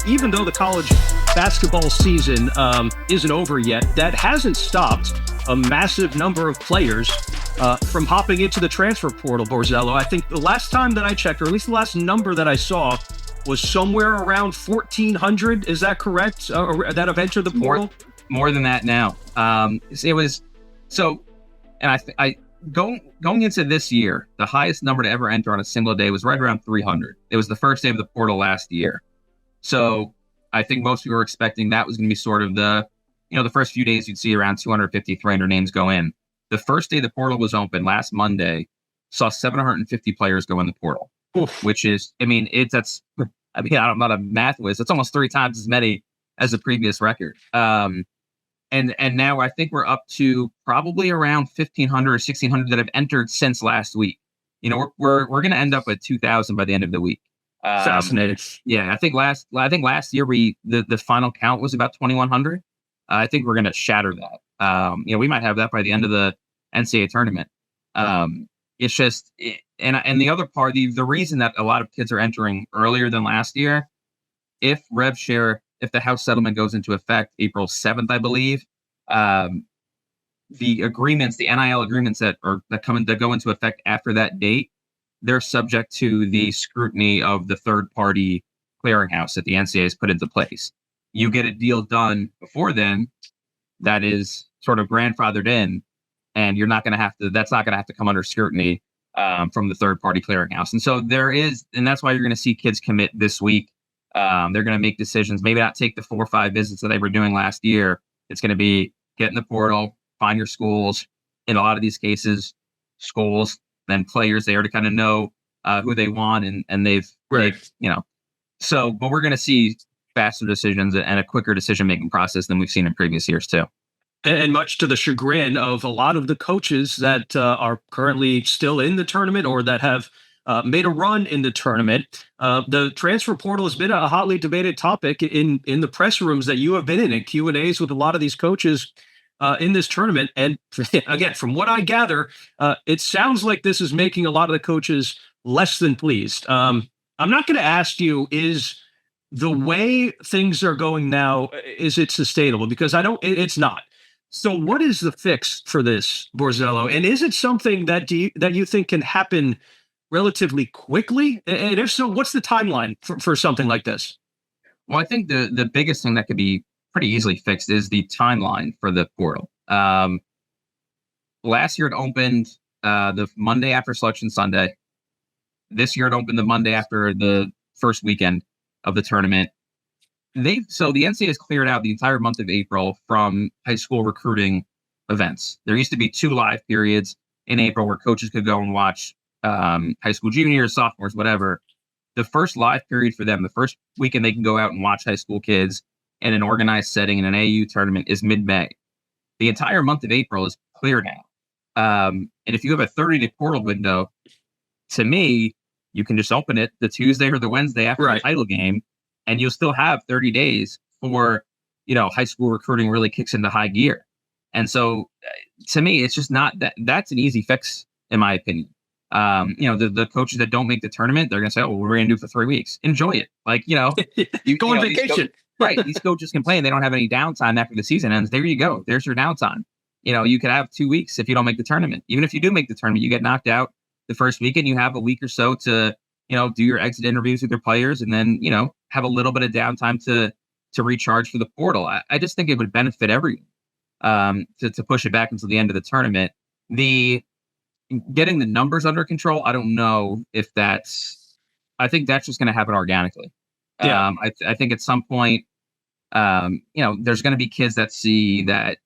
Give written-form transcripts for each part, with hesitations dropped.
even though the college basketball season isn't over yet, that hasn't stopped a massive number of players from hopping into the transfer portal, Borzello. I think the last time that I checked, or at least the last number that I saw, was somewhere around 1,400. Is that correct? That have entered the portal? More than that now. It was so, and I going into this year, the highest number to ever enter on a single day was right around 300. It was the first day of the portal last year. So I think most people were expecting that was going to be sort of the first few days you'd see around 250, 300 names go in. The first day the portal was open last Monday saw 750 players go in the portal. Oof. Which is, I'm not a math whiz. It's almost 3 times as many as the previous record. And now I think we're up to probably around 1,500 or 1,600 that have entered since last week. We're going to end up at 2,000 by the end of the week. Fascinating. Yeah, I think last year the final count was about 2,100. I think we're going to shatter that. We might have that by the end of the NCAA tournament. It's just, and the other part, the reason that a lot of kids are entering earlier than last year, if the House settlement goes into effect April 7th, I believe, the agreements, the NIL agreements that go into effect after that date, they're subject to the scrutiny of the third-party clearinghouse that the NCAA has put into place. You get a deal done before then that is sort of grandfathered in, and that's not going to have to come under scrutiny from the third-party clearinghouse. And so and that's why you're going to see kids commit this week. They're going to make decisions, maybe not take the 4 or 5 visits that they were doing last year. It's going to be get in the portal, find your schools. In a lot of these cases, schools, then players, they already kind of know who they want, and they've, right. But we're going to see faster decisions and a quicker decision-making process than we've seen in previous years too. And much to the chagrin of a lot of the coaches that are currently still in the tournament or that have made a run in the tournament. The transfer portal has been a hotly debated topic in the press rooms that you have been in Q&As with a lot of these coaches in this tournament. And again, from what I gather, it sounds like this is making a lot of the coaches less than pleased. I'm not going to ask you, is the way things are going now, is it sustainable? Because it's not. So what is the fix for this, Borzello? And is it something that you think can happen relatively quickly? And if so, what's the timeline for something like this? Well, I think the biggest thing that could be pretty easily fixed is the timeline for the portal. Last year it opened the Monday after Selection Sunday. This year it opened the Monday after the first weekend of the tournament. So the NCAA has cleared out the entire month of April from high school recruiting events. There used to be 2 live periods in April where coaches could go and watch high school juniors, sophomores, whatever. The first live period for them, the first weekend they can go out and watch high school kids in an organized setting in an AU tournament, is mid-May. The entire month of April is clear now. And if you have a 30-day portal window, to me, you can just open it the Tuesday or the Wednesday after the title game, and you'll still have 30 days for, high school recruiting really kicks into high gear. And so to me, it's just not that's an easy fix, in my opinion. The coaches that don't make the tournament, they're going to say, oh, well, we're going to do it for 3 weeks. Enjoy it. You go on vacation. Right. These coaches complain they don't have any downtime after the season ends. There you go. There's your downtime. You could have 2 weeks if you don't make the tournament. Even if you do make the tournament, you get knocked out the first weekend. You have a week or so to, do your exit interviews with your players, and then, have a little bit of downtime to recharge for the portal. I just think it would benefit everyone to push it back until the end of the tournament. Getting the numbers under control, I don't know if I think that's just going to happen organically. Yeah. I think at some point, there's going to be kids that see that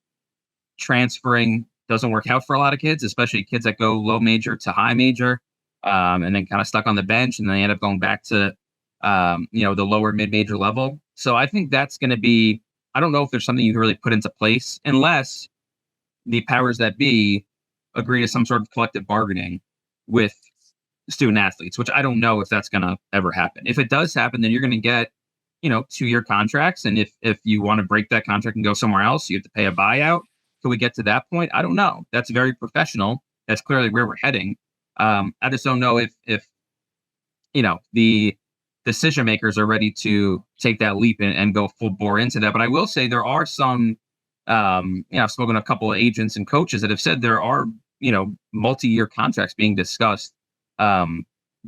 transferring doesn't work out for a lot of kids, especially kids that go low major to high major, and then kind of stuck on the bench, and then they end up going back to, the lower mid-major level. So I think that's going to be, I don't know if there's something you can really put into place unless the powers that be agree to some sort of collective bargaining with student athletes, which I don't know if that's going to ever happen. If it does happen, then you're going to get, 2-year contracts. And if you want to break that contract and go somewhere else, you have to pay a buyout. Can we get to that point? I don't know. That's very professional. That's clearly where we're heading. I just don't know if the decision makers are ready to take that leap and go full bore into that. But I will say there are some, I've spoken to a couple of agents and coaches that have said there are, multi-year contracts being discussed by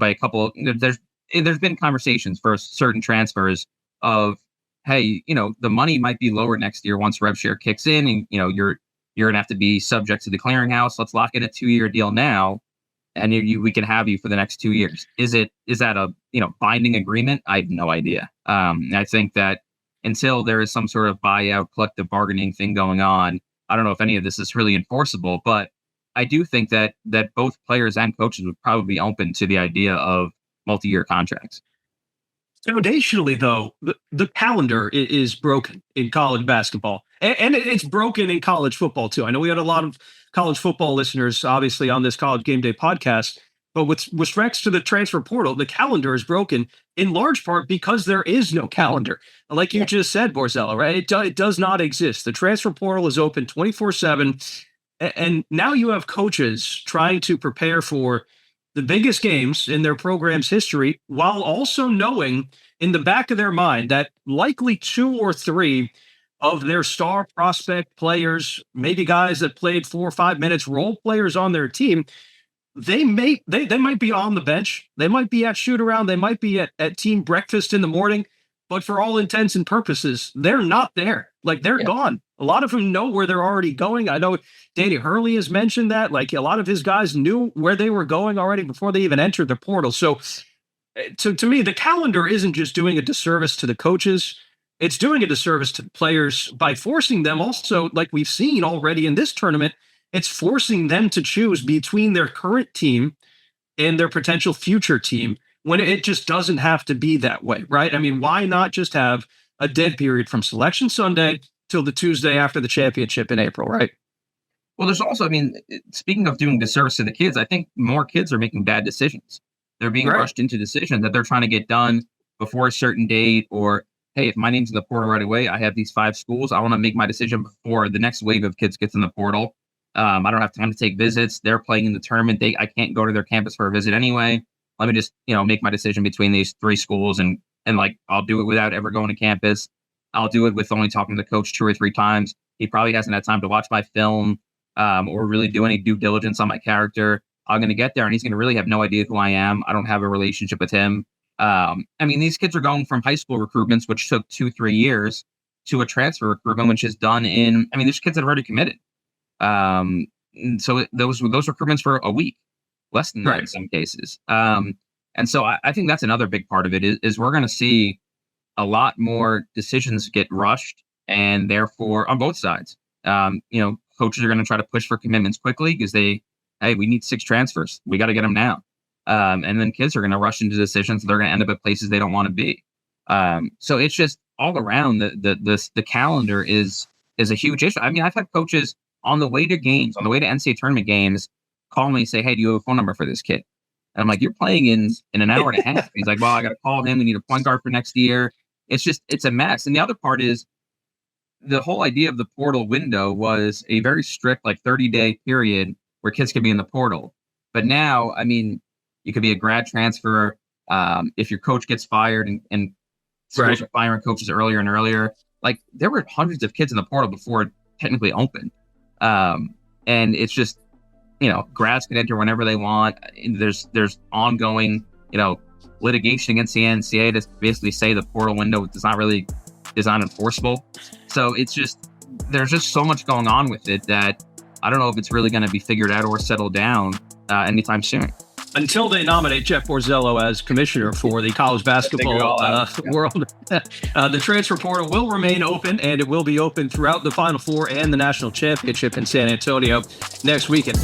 a couple. There's been conversations for certain transfers of, hey, the money might be lower next year once rev share kicks in, and you're going to have to be subject to the clearinghouse. Let's lock in a 2-year deal now, and we can have you for the next 2 years. Is that a binding agreement? I have no idea. I think that until there is some sort of buyout collective bargaining thing going on, I don't know if any of this is really enforceable. But I do think that both players and coaches would probably be open to the idea of multi-year contracts. Foundationally, though, the calendar is broken in college basketball, and it's broken in college football too. I know we had a lot of college football listeners, obviously, on this College Game Day podcast. But with respects to the transfer portal, the calendar is broken in large part because there is no calendar. Like you just said, Borzello, right? It does not exist. The transfer portal is open 24/7, and now you have coaches trying to prepare for the biggest games in their program's history, while also knowing in the back of their mind that likely 2 or 3 of their star prospect players, maybe guys that played 4 or 5 minutes, role players on their team, they might be on the bench. They might be at shoot around. They might be at team breakfast in the morning. But for all intents and purposes, they're not there. Like, they're gone. A lot of them know where they're already going. I know Danny Hurley has mentioned that. Like, a lot of his guys knew where they were going already before they even entered the portal. So to me, the calendar isn't just doing a disservice to the coaches. It's doing a disservice to the players by forcing them also, like we've seen already in this tournament, it's forcing them to choose between their current team and their potential future team, when it just doesn't have to be that way, right? I mean, why not just have a dead period from Selection Sunday till the Tuesday after the championship in April, right? Well, there's also, speaking of doing disservice to the kids, I think more kids are making bad decisions. They're being rushed into decisions that they're trying to get done before a certain date, or, hey, if my name's in the portal right away, I have these 5 schools. I want to make my decision before the next wave of kids gets in the portal. I don't have time to take visits. They're playing in the tournament. I can't go to their campus for a visit anyway. Let me just, make my decision between these 3 schools, and I'll do it without ever going to campus. I'll do it with only talking to the coach 2 or 3 times. He probably hasn't had time to watch my film or really do any due diligence on my character. I'm going to get there, and he's going to really have no idea who I am. I don't have a relationship with him. These kids are going from high school recruitments, which took 2-3 years, to a transfer recruitment, which is done in. There's kids that have already committed. So those recruitments for a week. Less than that in some cases. And so I think that's another big part of it is we're going to see a lot more decisions get rushed, and therefore on both sides, coaches are going to try to push for commitments quickly because we need 6 transfers. We got to get them now. And then kids are going to rush into decisions. They're going to end up at places they don't want to be. So it's just all around the calendar is a huge issue. I've had coaches on the way to games, on the way to NCAA tournament games, call me and say, hey, do you have a phone number for this kid? And I'm like, you're playing in an hour and a half. He's like, well, I got to call him. We need a point guard for next year. It's a mess. And the other part is the whole idea of the portal window was a very strict, 30-day period where kids could be in the portal. But now, you could be a grad transfer. If your coach gets fired and schools are firing coaches earlier and earlier, there were hundreds of kids in the portal before it technically opened. And it's just, grads can enter whenever they want. There's ongoing, litigation against the NCAA to basically say the portal window is not enforceable. So there's just so much going on with it that I don't know if it's really going to be figured out or settled down anytime soon. Until they nominate Jeff Borzello as commissioner for the college basketball world, the transfer portal will remain open, and it will be open throughout the Final Four and the national championship in San Antonio next weekend.